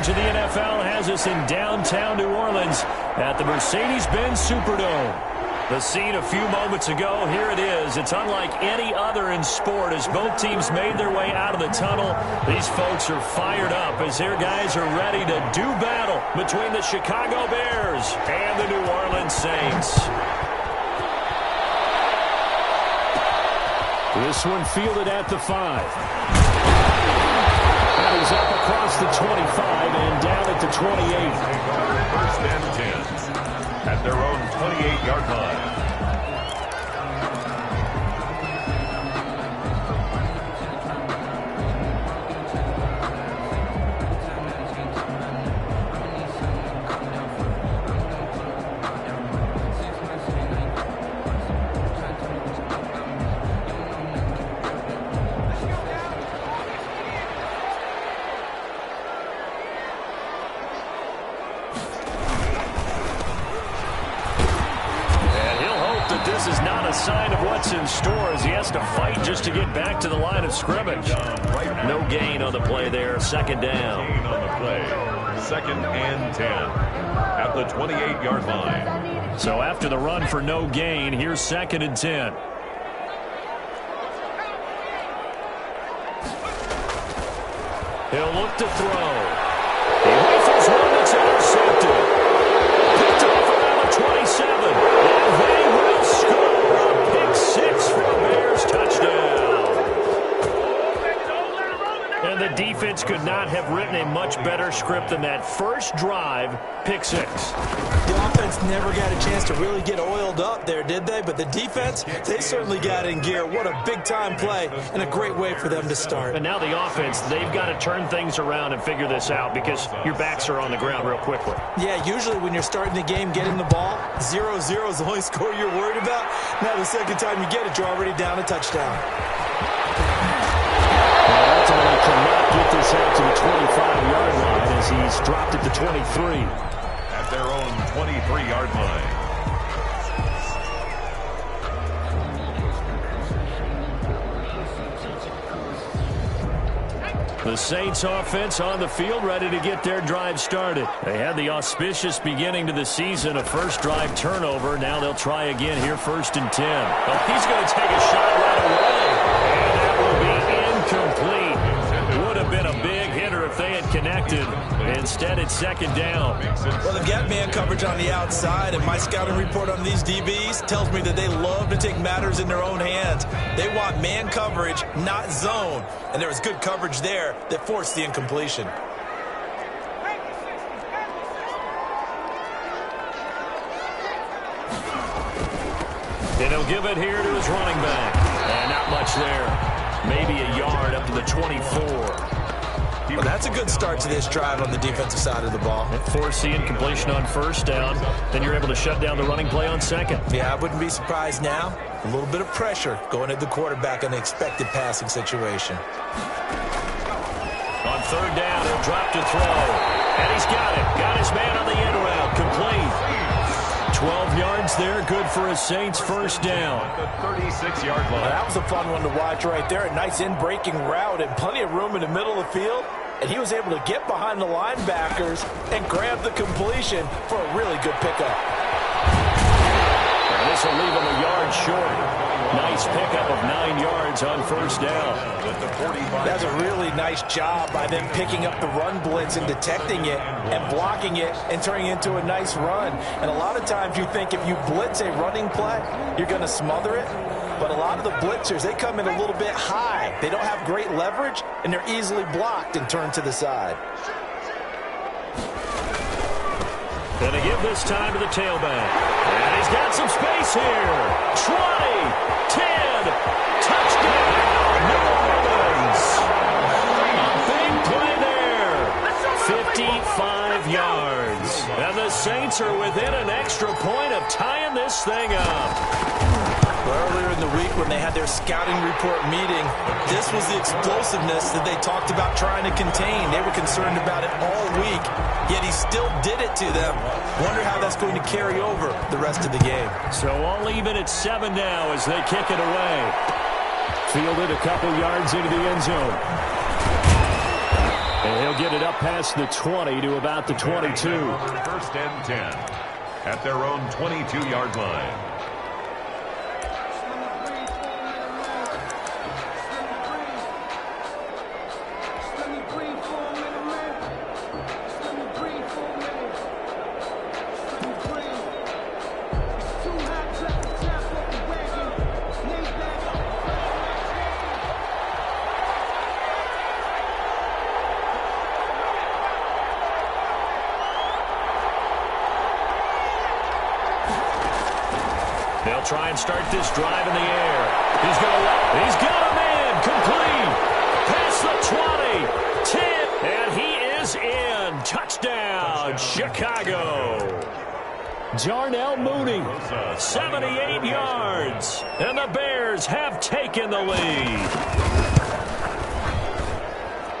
coverage of the NFL has us in downtown New Orleans at the Mercedes-Benz Superdome. The scene a few moments ago, here it is. It's unlike any other in sport as both teams made their way out of the tunnel. These folks are fired up as their guys are ready to do battle between the Chicago Bears and the New Orleans Saints. This one fielded at the 5. And he's up across the 25 and down at the 28. First and 10 at their own 28-yard line. This is not a sign of what's in store as he has to fight just to get back to the line of scrimmage. No gain on the play there. Second down. Gain on the play. Second and 10 at the 28-yard line. So after the run for no gain, here's second and 10. He'll look to throw. He rifles one that's intercepted. Picked off around the 27. And they will score a pick six for a Bears touchdown. And the defense could not have written a much better script than that first drive, pick six. The offense never got a chance to really get oiled up there, did they? But the defense, they certainly got in gear. What a big-time play and a great way for them to start. And now the offense, they've got to turn things around and figure this out because your backs are on the ground real quickly. Yeah, usually when you're starting the game, getting the ball, 0-0 is the only score you're worried about. Now the second time you get it, you're already down a touchdown. That's all they cannot get this out to the 25-yard line as he's dropped it to 23. At their own 23-yard line. The Saints offense on the field ready to get their drive started. They had the auspicious beginning to the season, a first drive turnover. Now they'll try again here, first and 10. Well, he's going to take a shot right away. And that will be incomplete. Would have been a big hitter if they had connected. Instead, it's second down. Well, they've got man coverage on the outside, and my scouting report on these DBs tells me that they love to take matters in their own hands. They want man coverage, not zone. And there was good coverage there that forced the incompletion. And he'll give it here to his running back. And not much there. Maybe a yard up to the 24. Well, that's a good start to this drive on the defensive side of the ball. Force the incompletion on first down. Then you're able to shut down the running play on second. Yeah, I wouldn't be surprised now. A little bit of pressure going at the quarterback in an expected passing situation. On third down, he'll drop to throw. And he's got it. Got his man on the end route. Complete. 12 yards there. Good for a Saints first down. The 36-yard line. Well, that was a fun one to watch right there. A nice in-breaking route and plenty of room in the middle of the field. And he was able to get behind the linebackers and grab the completion for a really good pickup. And this will leave him a yard short. Nice pickup of 9 yards on first down. That's a really nice job by them picking up the run blitz and detecting it and blocking it and turning it into a nice run. And a lot of times you think if you blitz a running play, you're going to smother it. But a lot of the blitzers, they come in a little bit high. They don't have great leverage, and they're easily blocked and turned to the side. And they give this time to the tailback. And he's got some space here. 20, 10, touchdown, New Orleans. A big play there. 55 yards. And the Saints are within an extra point of tying this thing up. Earlier in the week when they had their scouting report meeting, this was the explosiveness that they talked about trying to contain. They were concerned about it all week, yet he still did it to them. Wonder how that's going to carry over the rest of the game. So all even at 7 now as they kick it away. Fielded a couple yards into the end zone. And he'll get it up past the 20 to about the 22. First and 10 at their own 22-yard line. They'll try and start this drive in the air. He's got him in. Complete. Past the 20. 10. And he is in. Touchdown, Chicago. Jarnell Mooney, 78 yards. And the Bears have taken the lead.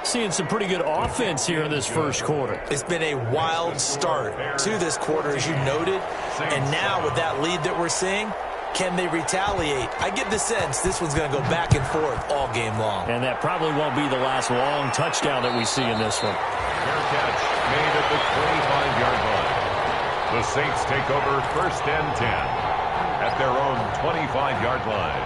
Seeing some pretty good offense here in this first quarter. It's been a wild start to this quarter, as you noted. And now with that lead that we're seeing, can they retaliate? I get the sense this one's going to go back and forth all game long. And that probably won't be the last long touchdown that we see in this one. Fair catch made at the 25-yard line. The Saints take over first and 10 at their own 25-yard line.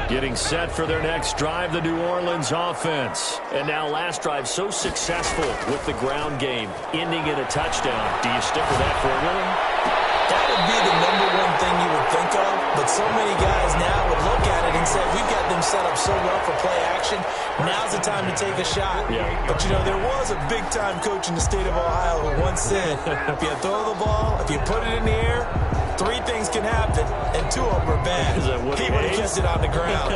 Getting set for their next drive, the New Orleans offense. And now last drive so successful with the ground game, ending in a touchdown. Do you stick with that formula? That would be the number one thing you would think of, but so many guys now would look at it and say, we've got them set up so well for play action. Now's the time to take a shot. Yeah. But, you know, there was a big-time coach in the state of Ohio who once said, if you throw the ball, if you put it in the air, 3 things can happen, and 2 of them are bad. He would have kept it on the ground.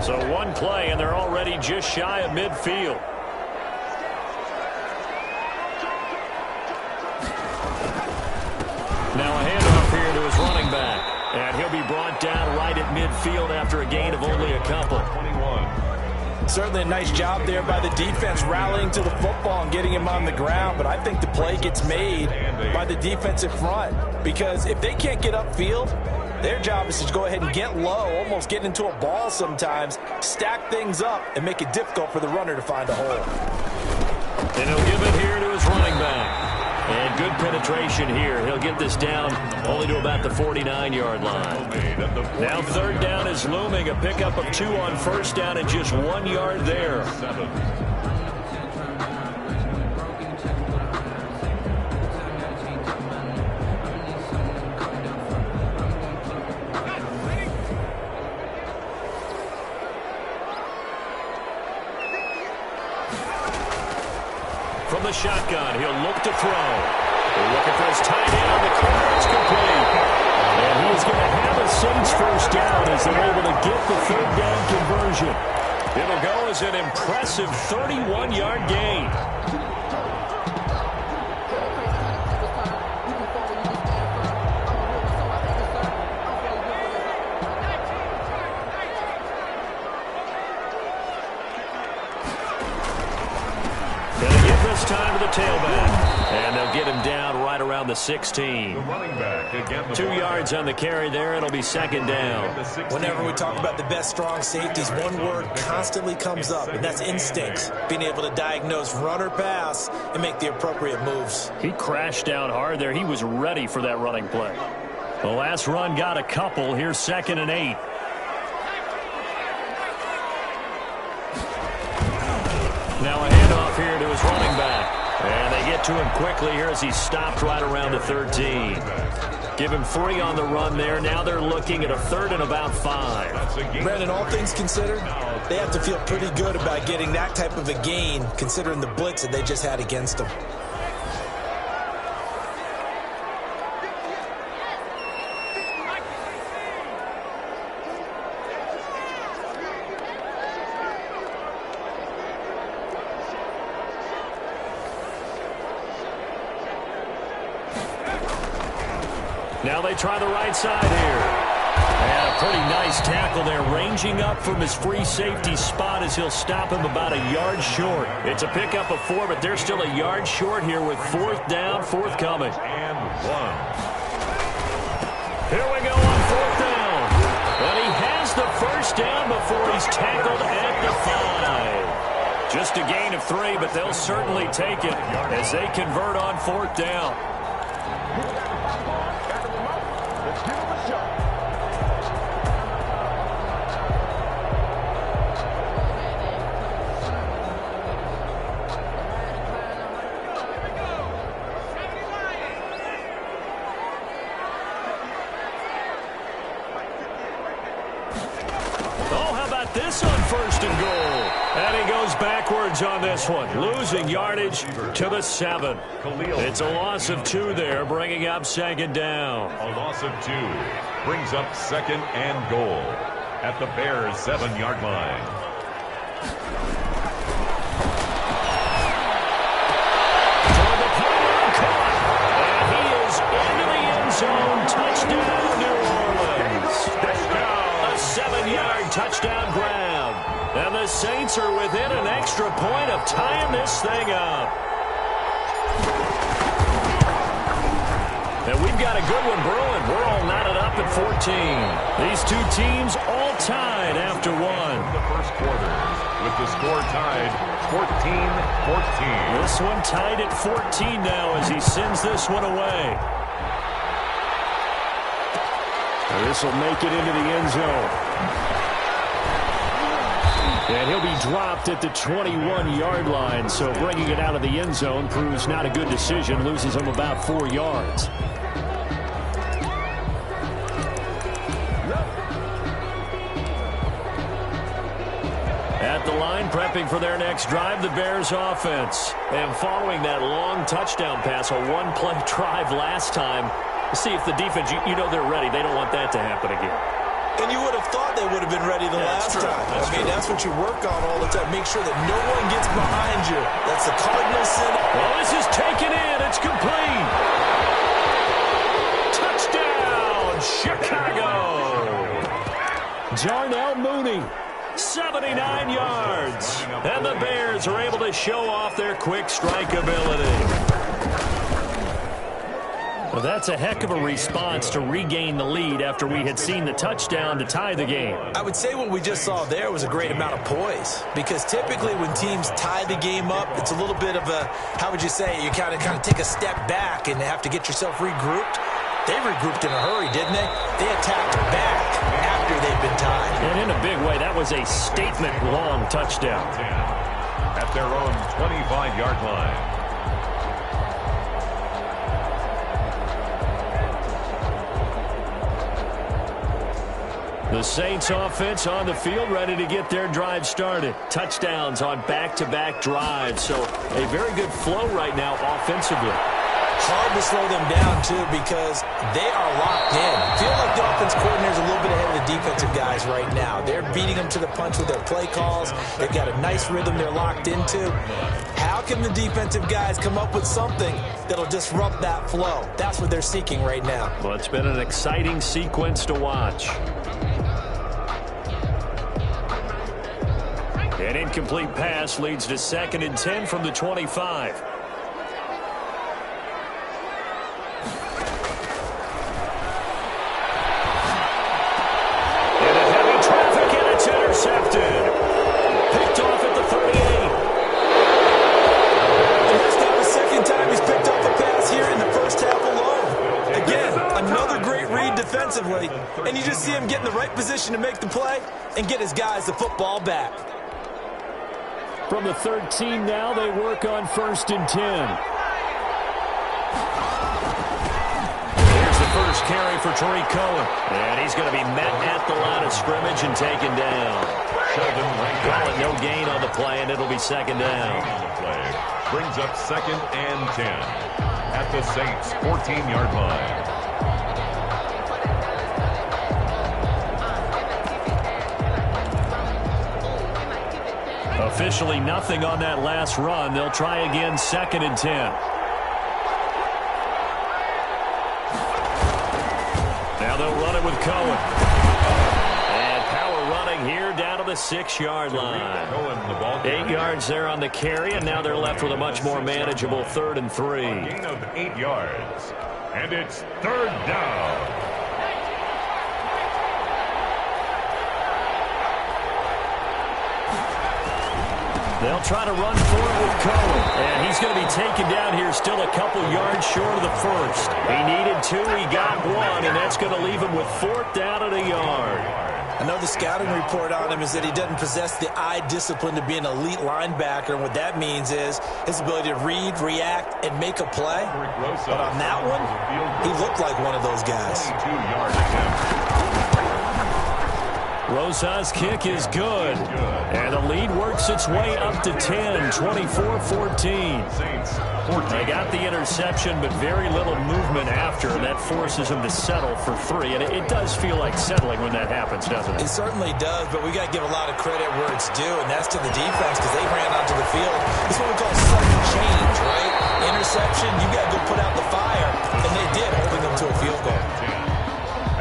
So one play, and they're already just shy of midfield. Now a handoff here to his running back. And he'll be brought down right at midfield after a gain of only a couple. 21. Certainly a nice job there by the defense rallying to the football and getting him on the ground. But I think the play gets made by the defensive front. Because if they can't get upfield, their job is to go ahead and get low, almost get into a ball sometimes, stack things up, and make it difficult for the runner to find a hole. And he'll give it here to his running back. And good penetration here. He'll get this down only to about the 49-yard line. Now third down is looming. A pickup of 2 on first down and just 1 yard there. From the shotgun, he'll look to throw. They're looking for his tight end on the corner. It's complete. And he is going to have a Saints first down as they're able to get the third down conversion. It'll go as an impressive 31-yard gain. Time to the tailback, and they'll get him down right around the 16. The running back again. 2 yards on the carry there, and it'll be second down. Whenever we talk about the best strong safeties, one word constantly comes up, and that's instincts. Being able to diagnose run or pass and make the appropriate moves. He crashed down hard there. He was ready for that running play. The last run got a couple. Here's 2nd and 8. Now a handoff here to his running back. And they get to him quickly here as he's stopped right around the 13. Give him 3 on the run there. Now they're looking at a 3rd and about 5. Brandon, all things considered, they have to feel pretty good about getting that type of a gain, considering the blitz that they just had against them. Now they try the right side here. And a pretty nice tackle there, ranging up from his free safety spot as he'll stop him about a yard short. It's a pickup of 4, but they're still a yard short here with 4th down, forthcoming. And 1. Here we go on 4th first down before he's tackled at the 5. Just a gain of 3, but they'll certainly take it as they convert on 4th down. This on 1st and goal. And he goes backwards on this one, losing yardage to the 7. It's a loss of 2 there, bringing up 2nd down. A loss of 2 brings up 2nd and goal at the Bears' 7-yard line. Toward the pylon, caught. And he is into the end zone. Touchdown, New Orleans. A 7-yard touchdown grab. And the Saints are within an extra point of tying this thing up. And we've got a good one brewing. We're all knotted up at 14. These two teams all tied after 1. The first quarter with the score tied 14-14. This one tied at 14 now as he sends this one away. This will make it into the end zone. And he'll be dropped at the 21-yard line, so bringing it out of the end zone proves not a good decision, loses him about 4 yards. At the line, prepping for their next drive, the Bears offense. And following that long touchdown pass, a one-play drive last time, see if the defense, you know they're ready. They don't want that to happen again. And you would have thought they would have been ready the last time. I mean, that's what you work on all the time. Make sure that no one gets behind you. That's the cardinal sin. Well, this is taken in. It's complete. Touchdown, Chicago. Darnell Mooney, 79 yards. And the Bears are able to show off their quick strike ability. Well, that's a heck of a response to regain the lead after we had seen the touchdown to tie the game. I would say what we just saw there was a great amount of poise, because typically when teams tie the game up, it's a little bit of a, how would you say, you kind of take a step back and have to get yourself regrouped. They regrouped in a hurry, didn't they? They attacked back after they've been tied. And in a big way, that was a statement-long touchdown. At their own 25-yard line. The Saints offense on the field, ready to get their drive started. Touchdowns on back-to-back drives, so a very good flow right now offensively. Hard to slow them down, too, because they are locked in. Feel like the offense coordinator is a little bit ahead of the defensive guys right now. They're beating them to the punch with their play calls. They've got a nice rhythm they're locked into. How can the defensive guys come up with something that'll disrupt that flow? That's what they're seeking right now. Well, it's been an exciting sequence to watch. An incomplete pass leads to 2nd and 10 from the 25. Into heavy traffic, and it's intercepted. Picked off at the 38. And that's not the second time he's picked up a pass here in the first half alone. Again, another great read defensively, and you just see him get in the right position to make the play and get his guys the football back. From the 13 now, they work on 1st and 10. Here's the first carry for Tariq Cohen. And he's going to be met at the line of scrimmage and taken down. Call it no gain on the play, and it'll be 2nd down. On the play brings up 2nd and 10 at the Saints' 14-yard line. Officially nothing on that last run. They'll try again, 2nd and 10. Now they'll run it with Cohen. And power running here down to the 6-yard line. 8 yards there on the carry, and now they're left with a much more manageable 3rd and 3. Gain of 8 yards. And it's 3rd down. They'll try to run for it with Cohen. And he's going to be taken down here still a couple yards short of the first. He needed 2, he got 1, and that's going to leave him with 4th down and a yard. I know the scouting report on him is that he doesn't possess the eye discipline to be an elite linebacker, and what that means is his ability to read, react, and make a play. But on that one, he looked like one of those guys. 22-yard attempt. Rosa's kick is good. And the lead works its way up to 10, 24-14. They got the interception, but very little movement after, and that forces them to settle for 3. And it does feel like settling when that happens, doesn't it? It certainly does, but we got to give a lot of credit where it's due, and that's to the defense because they ran onto the field. This is what we call sudden change, right? Interception, you got to go put out the fire, and they did, holding them to a field goal.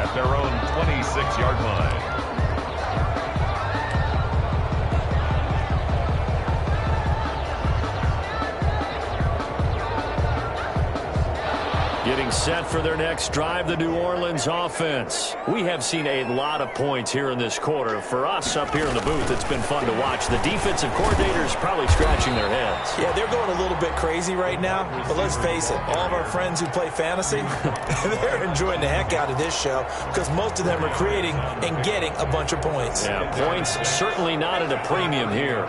At their own 26-yard line. Getting set for their next drive, the New Orleans offense. We have seen a lot of points here in this quarter. For us up here in the booth, it's been fun to watch. The defensive coordinators probably scratching their heads. Yeah, they're going a little bit crazy right now, but let's face it, all of our friends who play fantasy, they're enjoying the heck out of this show because most of them are creating and getting a bunch of points. Yeah, points certainly not at a premium here.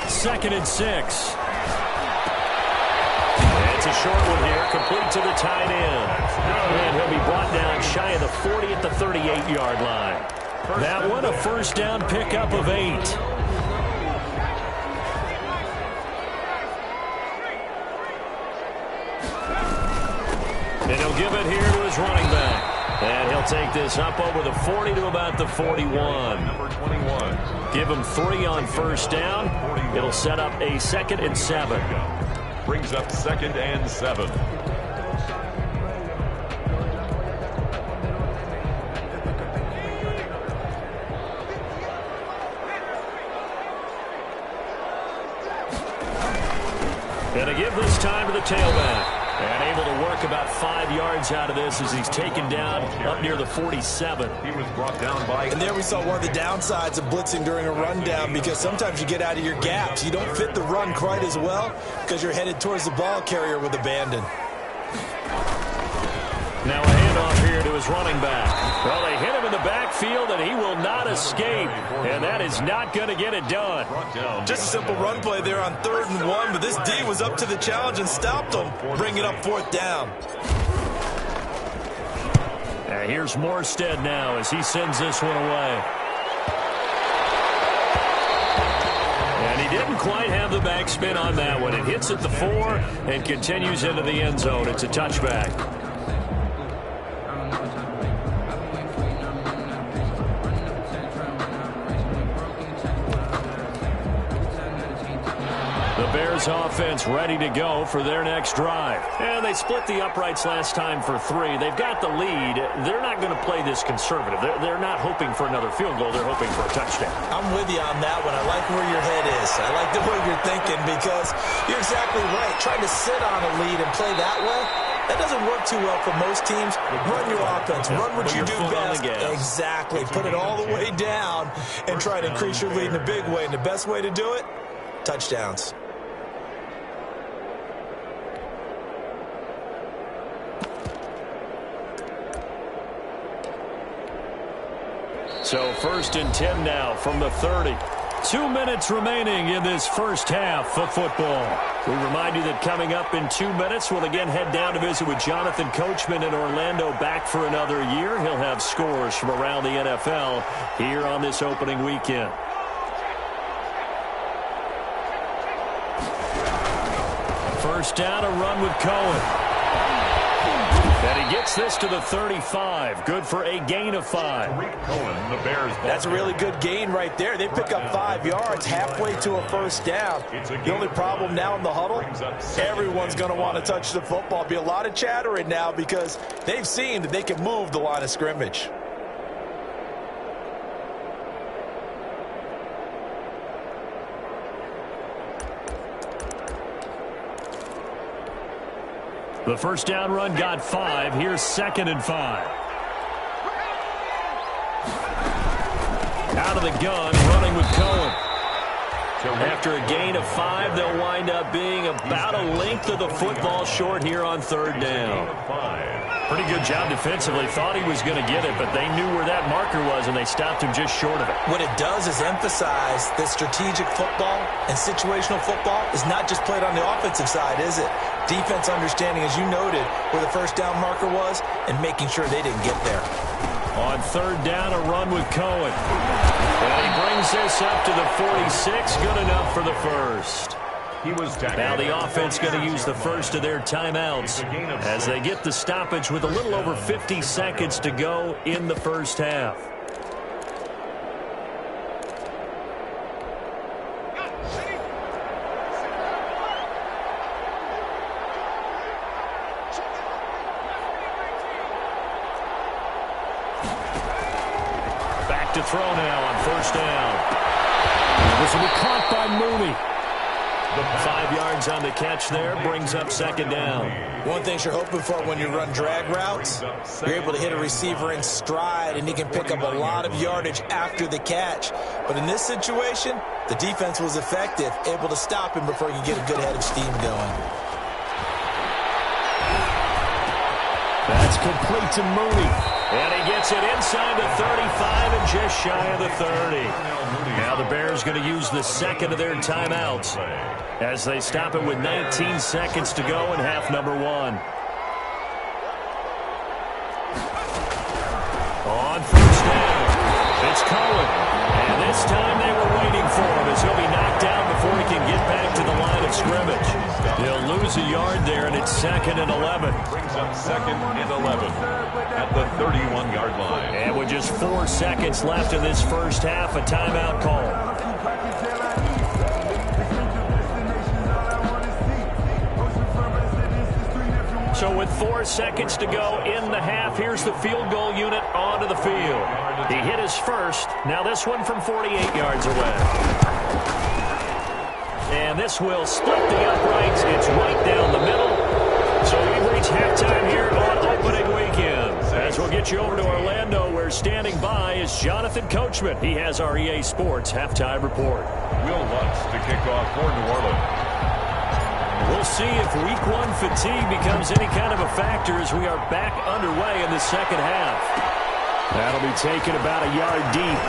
2nd and 6. It's a short one here, complete to the tight end. And he'll be brought down shy of the 40 at the 38-yard line. That one a first down pickup of 8. And he'll give it here to his running back. And he'll take this up over the 40 to about the 41. Number 21. Give him 3 on first down. It'll set up a 2nd and 7. Brings up 2nd and 7. Gonna give this time to the tailback. And able to work about 5 yards out of this as he's taken down up near the 47. He was brought down by... And there we saw one of the downsides of blitzing during a rundown because sometimes you get out of your gaps. You don't fit the run quite as well because you're headed towards the ball carrier with abandon. Now a handoff here to his running back. Well, they hit him in the backfield, and he will not escape. And that is not going to get it done. Just a simple run play there on 3rd and 1, but this D was up to the challenge and stopped him, bringing up 4th down. And here's Morstead now as he sends this one away. And he didn't quite have the backspin on that one. It hits at the 4 and continues into the end zone. It's a touchback. Offense ready to go for their next drive. And they split the uprights last time for 3. They've got the lead. They're not going to play this conservative. They're not hoping for another field goal. They're hoping for a touchdown. I'm with you on that one. I like where your head is. I like the way you're thinking because you're exactly right. Trying to sit on a lead and play that way, that doesn't work too well for most teams. Run your offense. Run what you do best. Exactly. Put it all the way down and try to increase your lead in a big way. And the best way to do it, touchdowns. So 1st and 10 now from the 30. 2 minutes remaining in this first half of football. We remind you that coming up in 2 minutes, we'll again head down to visit with Jonathan Coachman in Orlando, back for another year. He'll have scores from around the NFL here on this opening weekend. First down, a run with Cohen. And he gets this to the 35. Good for a gain of 5. Cohen, the Bears. That's a really good gain right there. They pick up 5 yards halfway to a first down. The only problem now in the huddle, everyone's going to want to touch the football. Be a lot of chattering now because they've seen that they can move the line of scrimmage. The first down run got 5. Here's 2nd and 5. Out of the gun, running with Cohen. After a gain of 5, they'll wind up being about a length of the football short here on third down. Pretty good job defensively. Thought he was going to get it, but they knew where that marker was, and they stopped him just short of it. What it does is emphasize that strategic football and situational football is not just played on the offensive side, is it? Defense understanding, as you noted, where the first down marker was and making sure they didn't get there. On third down, a run with Cohen. And he brings this up to the 46. Good enough for the first. Now the offense going to use the first of their timeouts as they get the stoppage with a little over 50 seconds to go in the first half. Back to throw now on first down. This will be caught by Mooney. 5 yards on the catch there, brings up second down. One thing you're hoping for when you run drag routes, you're able to hit a receiver in stride, and he can pick up a lot of yardage after the catch. But in this situation, the defense was effective, able to stop him before he could get a good head of steam going. That's complete to Mooney. And he gets it inside the 35 and just shy of the 30. Now the Bears going to use the second of their timeouts as they stop it with 19 seconds to go in half number 1. On first down, it's Cohen. And this time they were waiting for him as he'll be knocked down before he can get back to the line of scrimmage. He'll lose a yard there, and it's 2nd and 11. Brings up 2nd and 11 at the 31-yard line. And with just 4 seconds left in this first half, a timeout call. So with 4 seconds to go in the half, here's the field goal unit onto the field. He hit his first. Now this one from 48 yards away. And this will split the uprights. It's right down the middle. So we've reached halftime here on opening weekend. As we'll get you over to Orlando, where standing by is Jonathan Coachman. He has our EA Sports halftime report. Will Lutz to kick off for New Orleans. We'll see if week 1 fatigue becomes any kind of a factor as we are back underway in the second half. That'll be taken about a yard deep.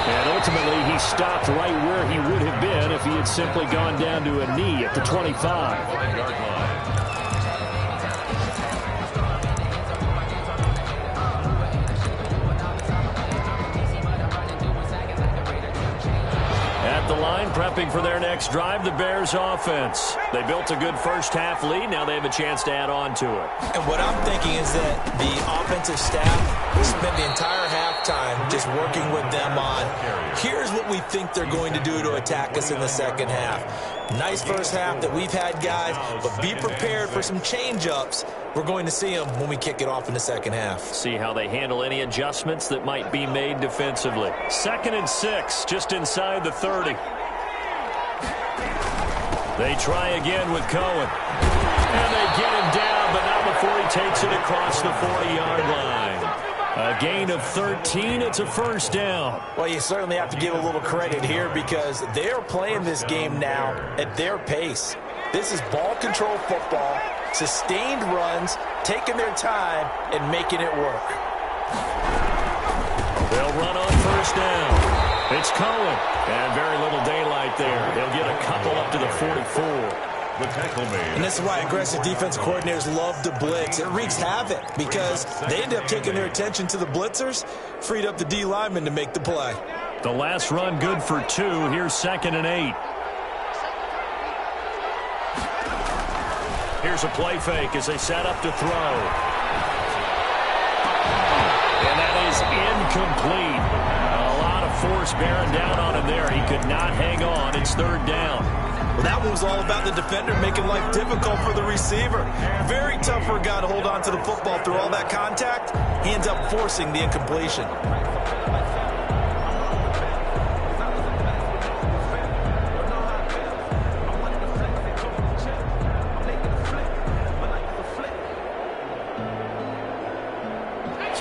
And ultimately, he stopped right where he would have been if he had simply gone down to a knee at the 25. At the line, prepping for their next drive, the Bears offense. They built a good first half lead. Now they have a chance to add on to it. And what I'm thinking is that the offensive staff spent the entire halftime just working with them on, here's what we think they're going to do to attack us in the second half. Nice first half that we've had, guys, but be prepared for some change-ups. We're going to see them when we kick it off in the second half. See how they handle any adjustments that might be made defensively. 2nd and 6, just inside the 30. They try again with Cohen. And they get him down, but not before he takes it across the 40-yard line. A gain of 13. It's a first down. Well, you certainly have to give a little credit here because they're playing this game now at their pace. This is ball control football, sustained runs, taking their time, and making it work. They'll run on first down. It's Cohen, and very little daylight there. He'll get a couple up to the 44. The tackle made. And this is why aggressive defense coordinators love to blitz. It wreaks havoc because they end up taking their attention to the blitzers, freed up the D lineman to make the play. The last run good for 2. Here's 2nd and 8. Here's a play fake as they set up to throw. And that is incomplete. A lot of force bearing down on him there. He could not hang on. It's 3rd down. Well, that one was all about the defender making life difficult for the receiver. Very tough for a guy to hold on to the football through all that contact. He ends up forcing the incompletion.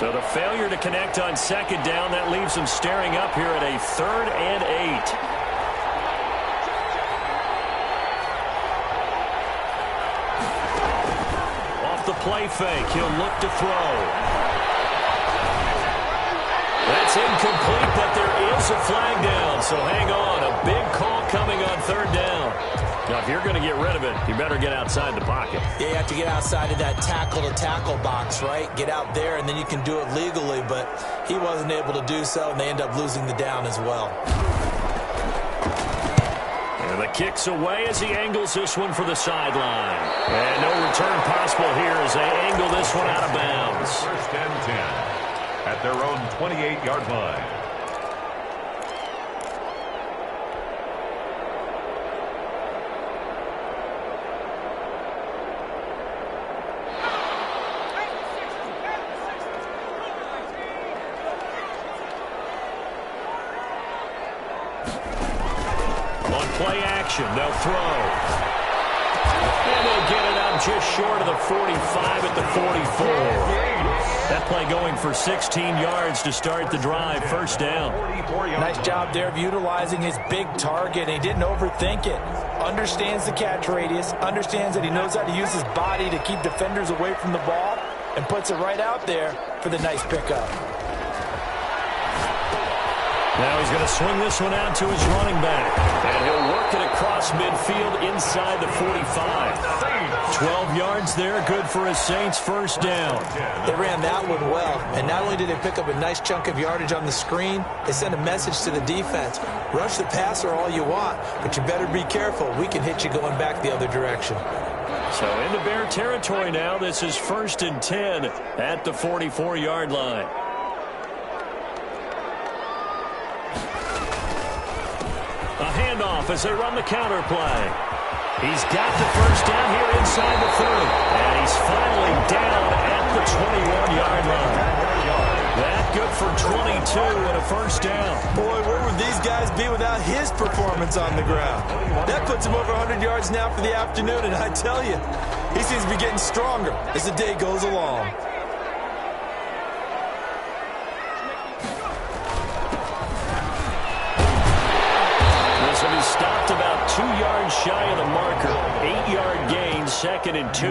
So the failure to connect on second down, that leaves them staring up here at a 3rd and 8. Off the play fake, he'll look to throw. That's incomplete, but there is a flag down, so hang on. A big call coming on 3rd down. Now, if you're going to get rid of it, you better get outside the pocket. Yeah, you have to get outside of that tackle-to-tackle box, right? Get out there, and then you can do it legally, but he wasn't able to do so, and they end up losing the down as well. And the kick's away as he angles this one for the sideline. And no return possible here as they angle this one out of bounds. 1st and 10 at their own 28-yard line. Play action, they'll throw. And they'll get it out just short of the 45 at the 44. That play going for 16 yards to start the drive, 1st down. Nice job there of utilizing his big target. He didn't overthink it. Understands the catch radius, understands that he knows how to use his body to keep defenders away from the ball, and puts it right out there for the nice pickup. Now he's going to swing this one out to his running back. And he'll work it across midfield inside the 45. 12 yards there, good for his Saints, 1st down. They ran that one well. And not only did they pick up a nice chunk of yardage on the screen, they sent a message to the defense. Rush the passer all you want, but you better be careful. We can hit you going back the other direction. So into Bear territory now. This is 1st and 10 at the 44-yard line. A handoff as they run the counter play. He's got the 1st down here inside the 30. And he's finally down at the 21-yard line. That good for 22 and a 1st down. Boy, where would these guys be without his performance on the ground? That puts him over 100 yards now for the afternoon, and I tell you, he seems to be getting stronger as the day goes along. Stopped about 2 yards shy of the marker. 8-yard gain, 2nd and 2.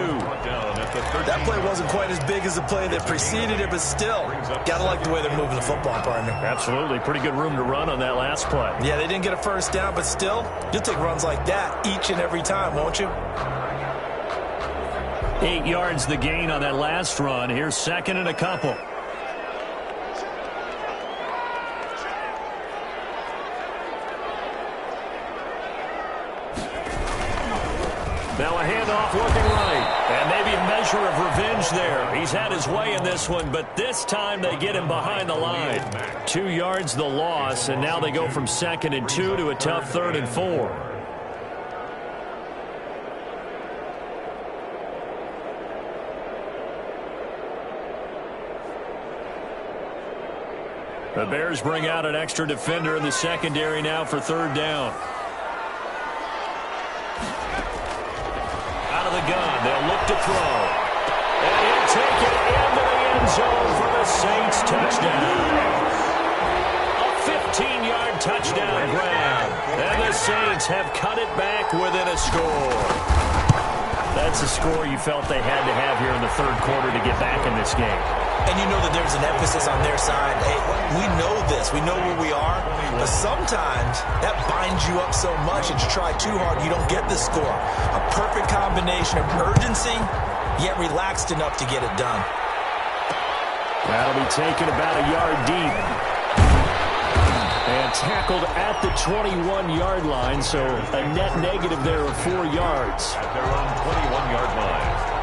That play wasn't quite as big as the play that preceded it, but still, gotta like the way they're moving the football, partner. Absolutely. Pretty good room to run on that last play. Yeah, they didn't get a 1st down, but still, you'll take runs like that each and every time, won't you? 8 yards the gain on that last run. Here's 2nd and a couple. Now a handoff looking right. And maybe a measure of revenge there. He's had his way in this one, but this time they get him behind the line. 2 yards the loss, and now they go from 2nd and 2 to a tough 3rd and 4. The Bears bring out an extra defender in the secondary now for 3rd down. The gun. They'll look to throw. And he'll take it into the end zone for the Saints touchdown. A 15-yard touchdown grab. And the Saints have cut it back within a score. That's a score you felt they had to have here in the 3rd quarter to get back in this game. And you know that there's an emphasis on their side. Hey, we know this. We know where we are. But sometimes that binds you up so much that you try too hard, you don't get the score. A perfect combination of urgency, yet relaxed enough to get it done. That'll be taken about a yard deep. And tackled at the 21-yard line, so a net negative there of 4 yards. At their own 21-yard line.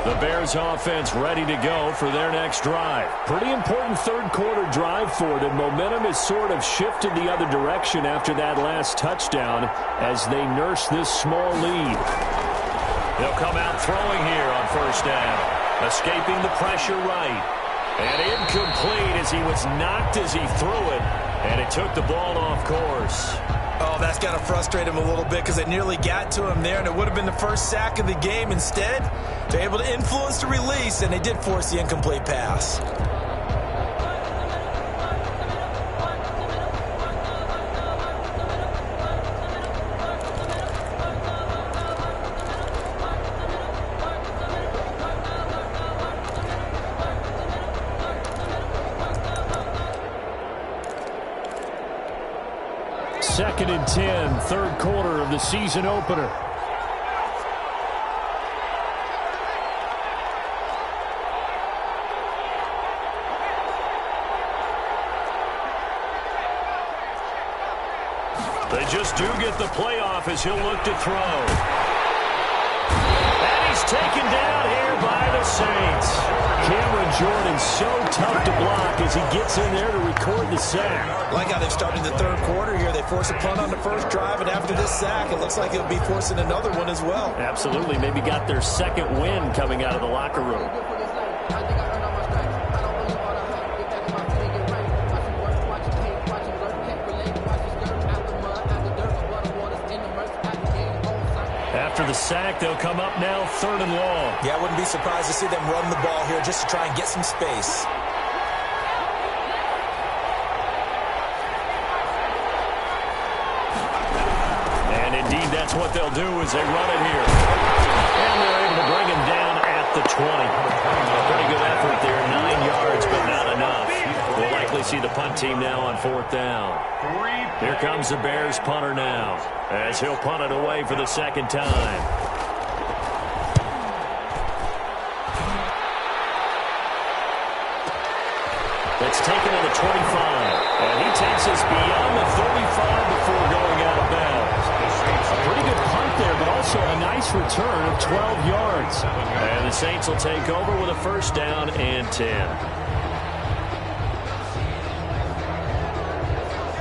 The Bears offense ready to go for their next drive. Pretty important 3rd quarter drive for them. Momentum has sort of shifted the other direction after that last touchdown as they nurse this small lead. They'll come out throwing here on 1st down. Escaping the pressure right. And incomplete as he was knocked as he threw it. And it took the ball off course. Oh, that's got to frustrate him a little bit because they nearly got to him there, and it would have been the first sack of the game. Instead, they're able to influence the release, and they did force the incomplete pass. Second and 10, third quarter of the season opener. They just do get the playoff as he'll look to throw. And he's taken down here by the Saints. Cameron Jordan so tough to block as he gets in there to record the sack. Like how they've started the third quarter here. They force a punt on the first drive, and after this sack, it looks like they'll be forcing another one as well. Absolutely. Maybe got their second win coming out of the locker room. After the sack, they'll come up now third and long. Yeah, I wouldn't be surprised to see them run the ball here just to try and get some space. And indeed, that's what they'll do as they run it here. And they're able to bring him down at the 20. A pretty good effort there, 9 yards, but not enough. We'll likely see the punt team now on fourth down. Here comes the Bears punter now, as he'll punt it away for the second time. It's taken at the 25, and he takes us beyond the 35 before going out of bounds. A pretty good punt there, but also a nice return of 12 yards. And the Saints will take over with a first down and 10.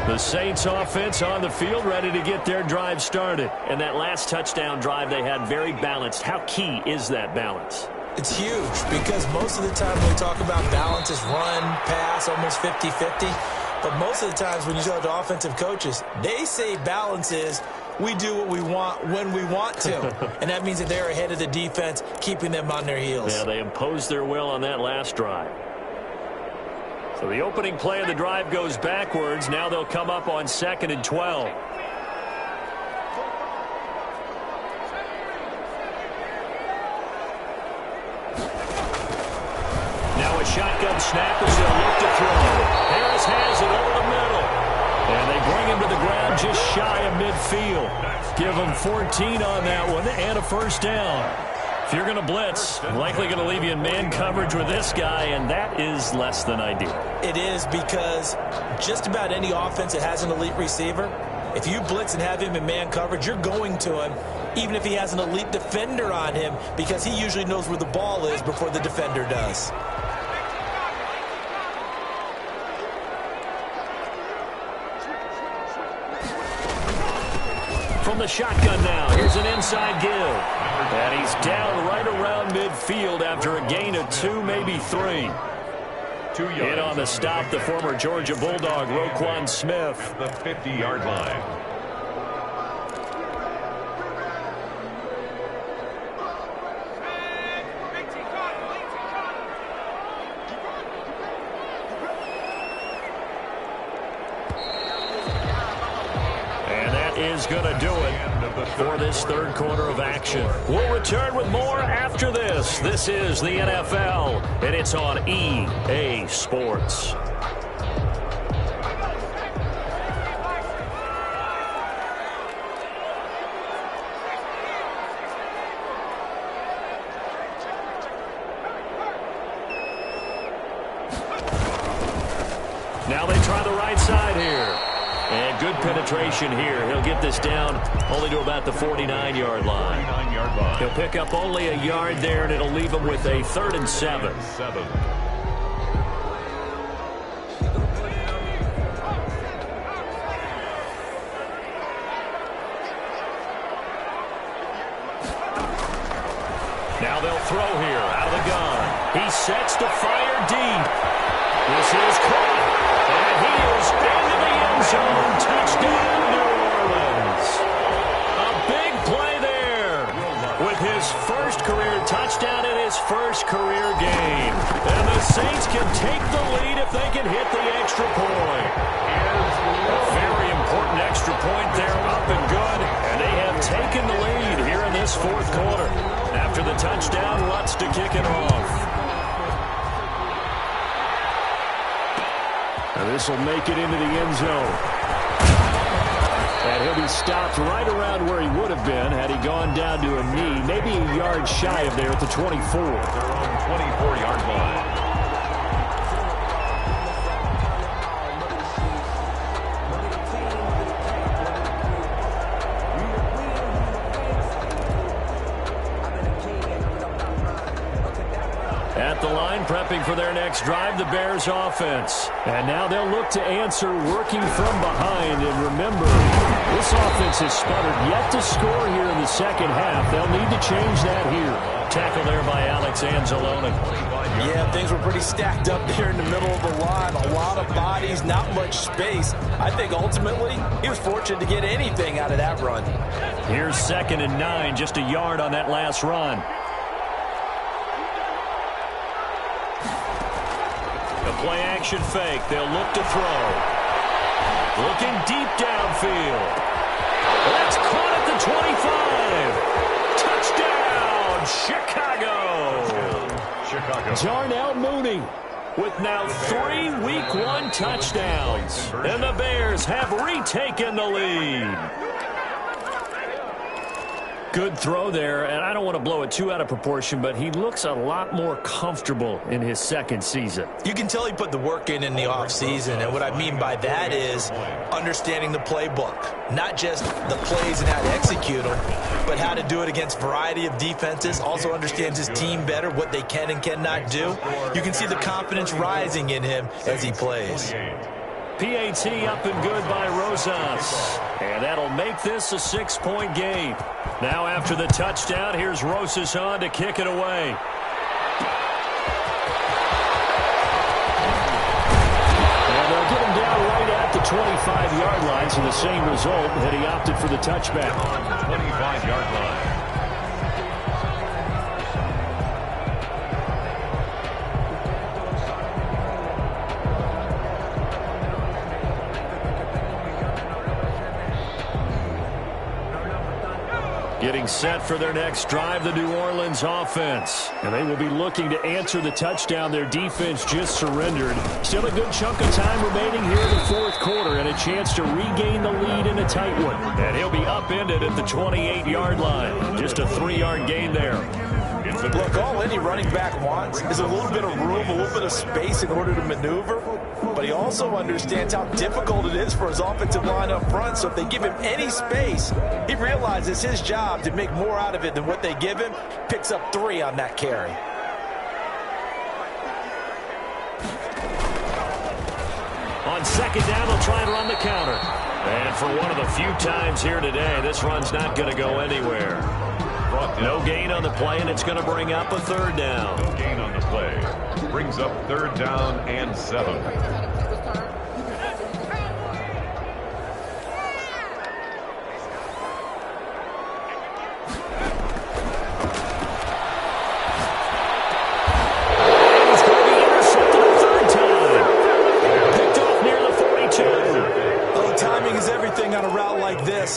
The Saints offense on the field ready to get their drive started. And that last touchdown drive they had very balanced. How key is that balance? It's huge because most of the time when we talk about balance is run, pass, almost 50-50. But most of the times when you talk to offensive coaches, they say balance is we do what we want when we want to. And that means that they're ahead of the defense, keeping them on their heels. Yeah, they imposed their will on that last drive. So the opening play of the drive goes backwards. Now they'll come up on 2nd and 12. Now a shotgun snap as they'll look to throw. Harris has it over the middle. And they bring him to the ground just shy of midfield. Give him 14 on that one and a first down. If you're going to blitz, likely going to leave you in man coverage with this guy, and that is less than ideal. It is because just about any offense that has an elite receiver, if you blitz and have him in man coverage, you're going to him, even if he has an elite defender on him, because he usually knows where the ball is before the defender does. From the shotgun now, here's an inside give. And he's down right around midfield after a gain of 2, maybe 3. 2 yards. In on the stop, the former Georgia Bulldog, Roquan Smith. At the 50-yard line. And that is going to do it for this third quarter of action. We'll return with more after this. This is the NFL, and it's on EA Sports. Now they try the right side here. And good penetration here. He'll get this down only to about the 49-yard line. 49-yard line. He'll pick up only a yard there, and it'll leave him with a 3rd and 7. Now they'll throw here out of the gun. He sets to fire deep. This is caught. And he is into the end zone. Touchdown, New Saints can take the lead if they can hit the extra point. A very important extra point there, up and good. And they have taken the lead here in this fourth quarter. After the touchdown, Lutz to kick it off. And this will make it into the end zone. And he'll be stopped right around where he would have been had he gone down to a knee, maybe a yard shy of there at the 24. Their own 24-yard line. At the line, prepping for their next drive, the Bears offense. And now they'll look to answer working from behind. And remember, this offense has sputtered yet to score here in the second half. They'll need to change that here. Tackle there by Alex Anzalone. Yeah, things were pretty stacked up there in the middle of the line. A lot of bodies, not much space. I think ultimately he was fortunate to get anything out of that run. Here's 2nd and 9, just a yard on that last run. Play action fake. They'll look to throw. Looking deep downfield. That's caught at the 25. Touchdown, Chicago. Darnell Mooney with now 3 Week 1 touchdowns. And the Bears have retaken the lead. Good throw there, and I don't want to blow it too out of proportion, but he looks a lot more comfortable in his second season. You can tell he put the work in the offseason, and what I mean by that is understanding the playbook. Not just the plays and how to execute them, but how to do it against a variety of defenses. Also understands his team better, what they can and cannot do. You can see the confidence rising in him as he plays. PAT up and good by Rosas. And that'll make this a 6-point game. Now after the touchdown, here's Rosas on to kick it away. And they'll get him down right at the 25-yard line, so the same result had he opted for the touchback. 25-yard line. Getting set for their next drive, the New Orleans offense. And they will be looking to answer the touchdown their defense just surrendered. Still a good chunk of time remaining here in the fourth quarter and a chance to regain the lead in a tight one. And he'll be upended at the 28-yard line. Just a 3-yard gain there. Look, all any running back wants is a little bit of room, a little bit of space in order to maneuver. But he also understands how difficult it is for his offensive line up front. So if they give him any space, he realizes his job to make more out of it than what they give him. Picks up 3 on that carry. On second down, they'll try and run the counter. And for one of the few times here today, this run's not going to go anywhere. No gain on the play, and it's going to bring up a 3rd down. No gain on the play. Brings up 3rd down and 7.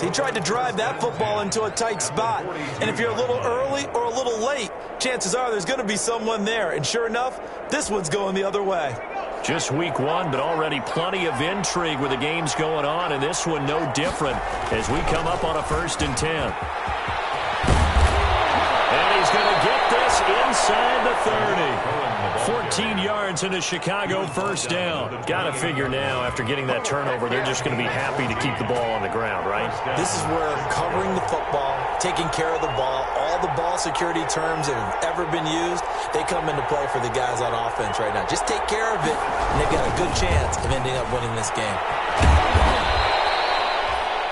He tried to drive that football into a tight spot. And if you're a little early or a little late, chances are there's going to be someone there. And sure enough, this one's going the other way. Just week 1, but already plenty of intrigue with the games going on. And this one no different as we come up on a 1st and 10. And he's going to get this inside the 30. 14 yards into Chicago, 1st down. Got to figure now, after getting that turnover, they're just going to be happy to keep the ball on the ground, right? This is where covering the football, taking care of the ball, all the ball security terms that have ever been used, they come into play for the guys on offense right now. Just take care of it, and they've got a good chance of ending up winning this game.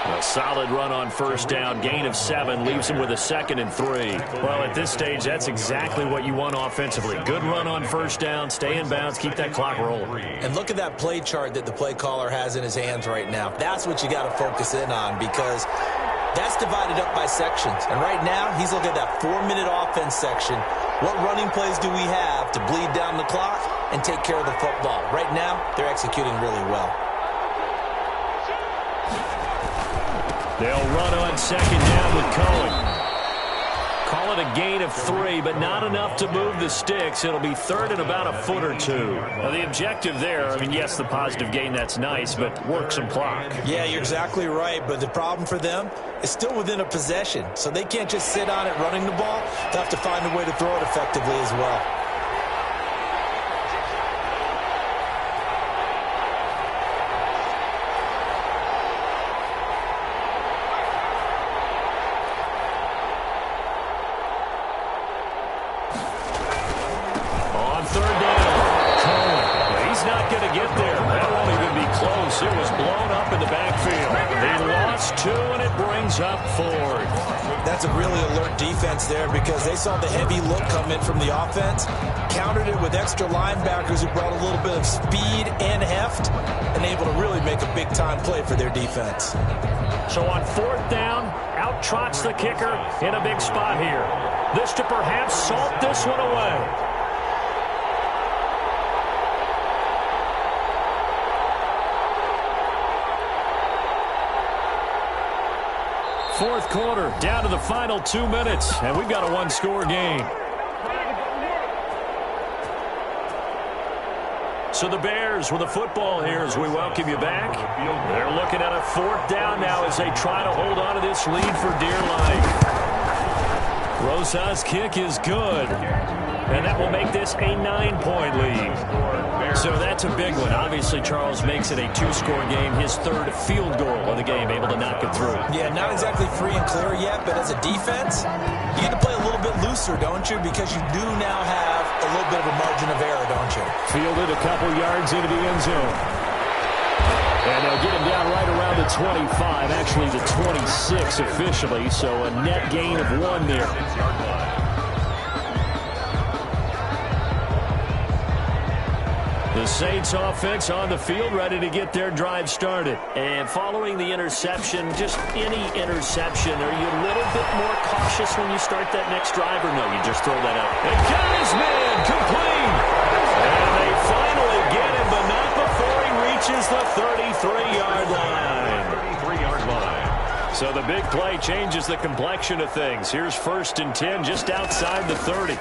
A solid run on 1st down, gain of 7, leaves him with a 2nd and 3. Well, at this stage, that's exactly what you want offensively. Good run on 1st down, stay in bounds, keep that clock rolling. And look at that play chart that the play caller has in his hands right now. That's what you got to focus in on, because that's divided up by sections. And right now, he's looking at that 4-minute offense section. What running plays do we have to bleed down the clock? and take care of the football. Right now, they're executing really well. They'll run on second down with Cohen. Call it a gain of 3, but not enough to move the sticks. It'll be third and about a foot or 2. Now, the objective there, I mean, yes, the positive gain, that's nice, but work some clock. Yeah, you're exactly right, but the problem for them is still within a possession, so they can't just sit on it running the ball. They'll have to find a way to throw it effectively as well. That's a really alert defense there because they saw the heavy look come in from the offense, countered it with extra linebackers who brought a little bit of speed and heft, and able to really make a big-time play for their defense. So on fourth down, out trots the kicker in a big spot here. This to perhaps salt this one away. Fourth quarter, down to the final 2 minutes, and we've got a one-score game. So the Bears with the football here as we welcome you back. They're looking at a fourth down now as they try to hold on to this lead for dear life. Rosa's kick is good, and that will make this a 9-point lead. So that's a big one. Obviously, Charles makes it a 2-score game, his third field goal of the game, able to knock it through. Yeah, not exactly free and clear yet, but as a defense, you get to play a little bit looser, don't you? Because you do now have a little bit of a margin of error, don't you? Fielded a couple yards into the end zone. And they'll get him down right around the 25, actually the 26 officially, so a net gain of 1 there. The Saints offense on the field, ready to get their drive started. And following the interception, just any interception, are you a little bit more cautious when you start that next drive, or no, you just throw that out? And got his man complete! And they finally get him, but not before he reaches the 33-yard line. 33-yard line. So the big play changes the complexion of things. Here's 1st and 10 just outside the 30.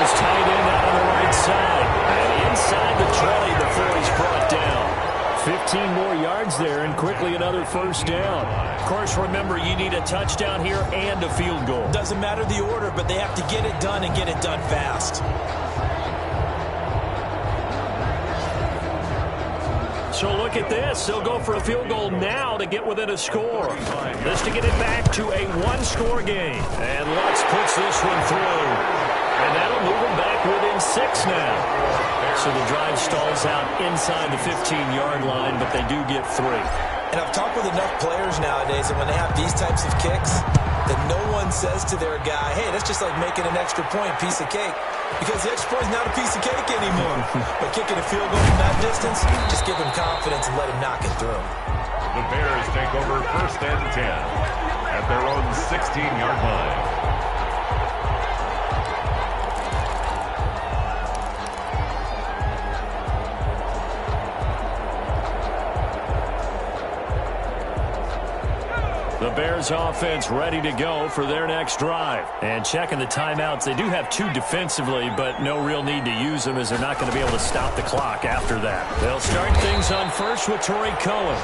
Tight end out on the right side. And inside the 20 before he's brought down. 15 more yards there and quickly another first down. Of course, remember, you need a touchdown here and a field goal. Doesn't matter the order, but they have to get it done and get it done fast. So look at this. They'll go for a field goal now to get within a score. This to get it back to a 1-score game. And Lutz puts this one through. And that'll move them back within 6 now. So the drive stalls out inside the 15-yard line, but they do get 3. And I've talked with enough players nowadays that when they have these types of kicks, that no one says to their guy, hey, that's just like making an extra point, piece of cake. Because the extra point is not a piece of cake anymore. But kicking a field goal from that distance, just give him confidence and let him knock it through. The Bears take over 1st and 10 at their own 16-yard line. The Bears offense ready to go for their next drive. And checking the timeouts, they do have 2 defensively, but no real need to use them as they're not going to be able to stop the clock after that. They'll start things on first with Torrey Cohen.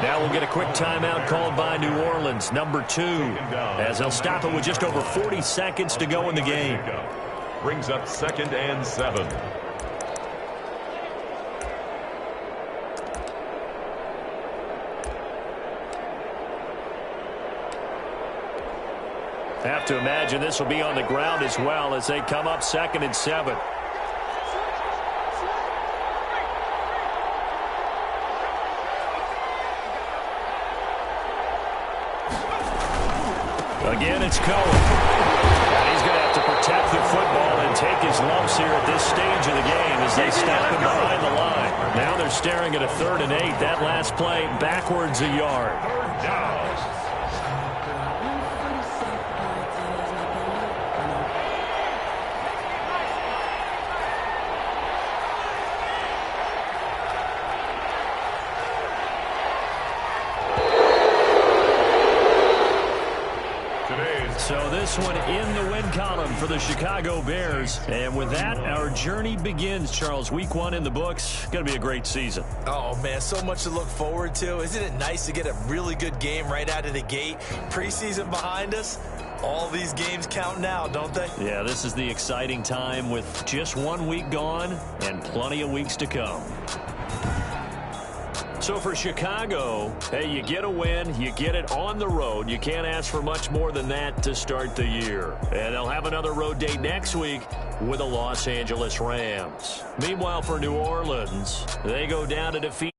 Now we'll get a quick timeout called by New Orleans, number 2, as they'll stop it with just over 40 seconds to go in the game. Brings up 2nd and 7. Have to imagine this will be on the ground as well as they come up 2nd and 7. Again, it's Cohen. And he's going to have to protect the football and take his lumps here at this stage of the game as they stop him behind the line. Now they're staring at a 3rd and 8. That last play backwards a yard. Third down. this one in the win column for the Chicago Bears. And with that, our journey begins, Charles. Week 1 in the books. Going to be a great season. Oh, man, so much to look forward to. Isn't it nice to get a really good game right out of the gate? Preseason behind us. All these games count now, don't they? Yeah, this is the exciting time with just 1 week gone and plenty of weeks to come. So for Chicago, hey, you get a win, you get it on the road. You can't ask for much more than that to start the year. And they'll have another road date next week with the Los Angeles Rams. Meanwhile, for New Orleans, they go down to defeat